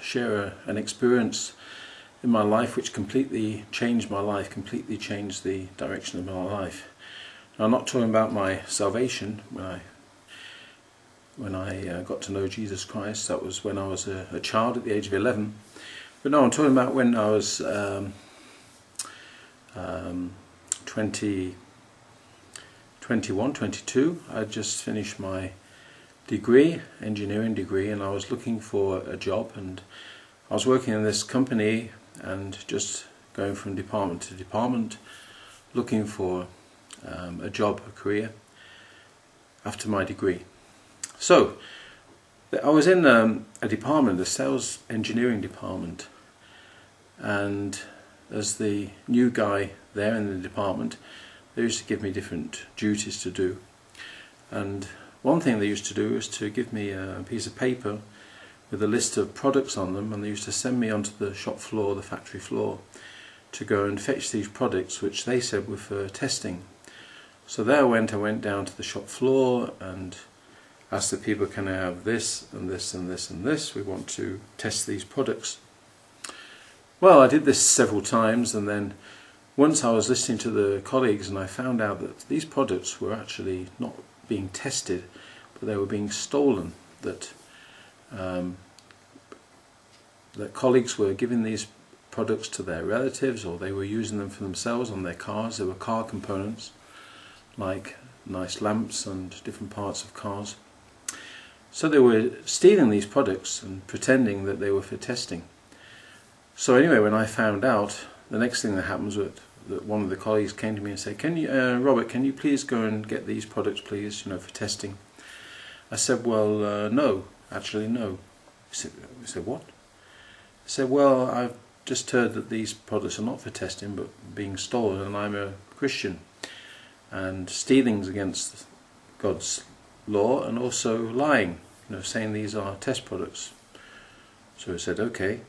share an experience in my life which completely changed my life, completely changed the direction of my life. Now, I'm not talking about my salvation when I got to know Jesus Christ. That was when I was a child at the age of 11. But no, I'm talking about when I was 21, 22. I just finished my degree, engineering degree, and I was looking for a job, and I was working in this company and just going from department to department looking for a job, a career after my degree. So I was in a department, a sales engineering department, and as the new guy there in the department, they used to give me different duties to do. And one thing they used to do was to give me a piece of paper with a list of products on them, and they used to send me onto the shop floor, the factory floor, to go and fetch these products which they said were for testing. So there I went down to the shop floor and asked the people, can I have this and this and this and this? We want to test these products. Well, I did this several times, and then once I was listening to the colleagues and I found out that these products were actually not being tested, but they were being stolen, that colleagues were giving these products to their relatives, or they were using them for themselves on their cars. There were car components like nice lamps and different parts of cars. So they were stealing these products and pretending that they were for testing. So anyway, when I found out, the next thing that happens was that one of the colleagues came to me and said, "Can you, Robert, can you please go and get these products, please, for testing?" I said, "Well, no, actually no." He said, "What?" I said, "Well, I've just heard that these products are not for testing but being stolen, and I'm a Christian, and stealing's against God's law, and also lying, saying these are test products." So he said, "Okay."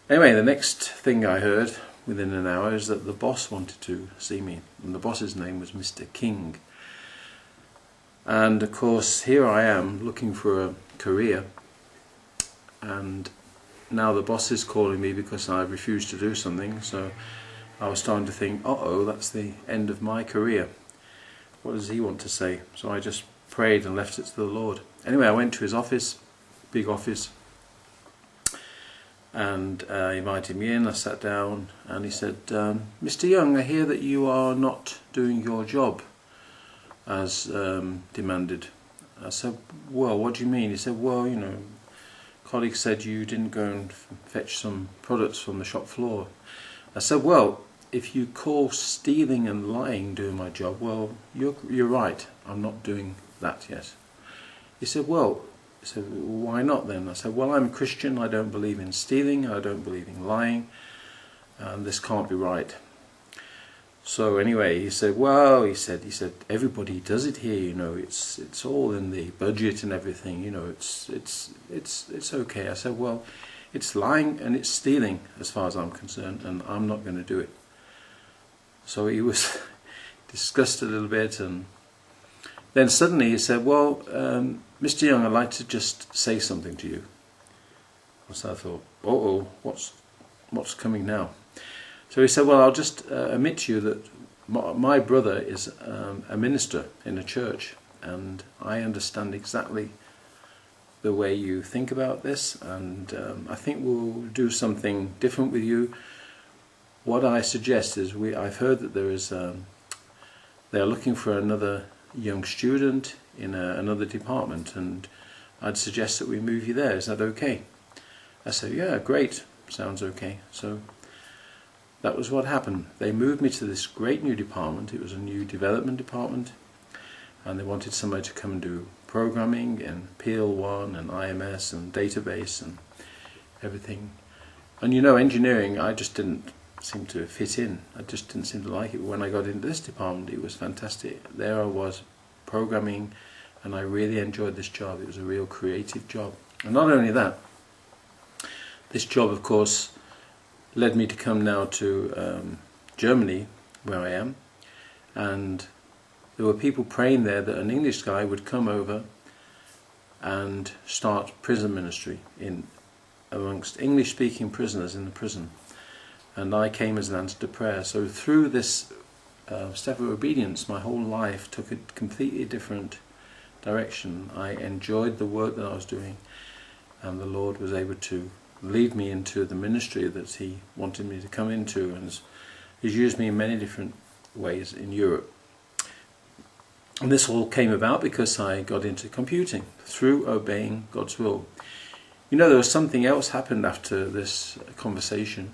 Anyway, the next thing I heard within an hour is that the boss wanted to see me, and the boss's name was Mr. King. And of course, here I am looking for a career, and now the boss is calling me because I refused to do something. So I was starting to think, uh-oh, that's the end of my career. What does he want to say? So I just prayed and left it to the Lord. Anyway, I went to his office, big office, and he invited me in. I sat down and he said, "Mr. Young, I hear that you are not doing your job as demanded." I said, "Well, what do you mean?" He said, "Well, colleagues said you didn't go and fetch some products from the shop floor." I said, "Well, if you call stealing and lying doing my job, well, you're right. I'm not doing that yet." He said, "Why not then?" I said, "Well, I'm a Christian. I don't believe in stealing. I don't believe in lying. And this can't be right." So anyway, he said, "Well," he said, "everybody does it here. It's all in the budget and everything. It's okay." I said, "Well, it's lying and it's stealing as far as I'm concerned, and I'm not going to do it." So he was discussed a little bit, and then suddenly he said, "Well, Mr. Young, I'd like to just say something to you." So I thought, uh-oh, what's coming now? So he said, "Well, I'll just admit to you that my brother is a minister in a church, and I understand exactly the way you think about this, and I think we'll do something different with you. What I suggest is I've heard that they're looking for another young student in another department, and I'd suggest that we move you there. Is that okay?" I said, "Yeah, great, sounds okay." So that was what happened. They moved me to this great new department. It was a new development department, and they wanted somebody to come and do programming and PL1 and IMS and database and everything. And engineering, I just didn't seem to fit in. I just didn't seem to like it. When I got into this department, it was fantastic. There I was programming, and I really enjoyed this job. It was a real creative job. And not only that, this job, of course, led me to come now to Germany, where I am, and there were people praying there that an English guy would come over and start prison ministry in amongst English-speaking prisoners in the prison, and I came as an answer to prayer. So through this step of obedience, my whole life took a completely different direction. I enjoyed the work that I was doing, and the Lord was able to lead me into the ministry that He wanted me to come into, and He's used me in many different ways in Europe. And this all came about because I got into computing through obeying God's will. You know, there was something else happened after this conversation,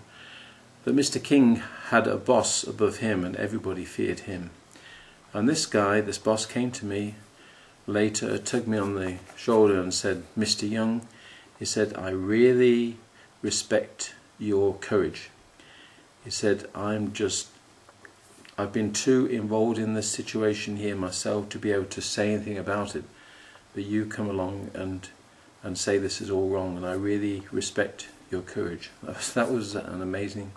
that Mr. King had a boss above him and everybody feared him. And this guy, this boss, came to me later, tugged me on the shoulder and said, "Mr. Young," he said, "I really respect your courage." He said, "I've been too involved in this situation here myself to be able to say anything about it, but you come along and say this is all wrong, and I really respect your courage." That was an amazing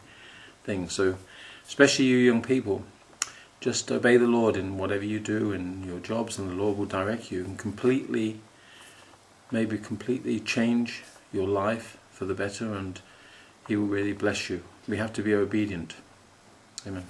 thing. So especially you young people, just obey the Lord in whatever you do in your jobs, and the Lord will direct you and maybe completely change your life for the better, and He will really bless you. We have to be obedient. Amen.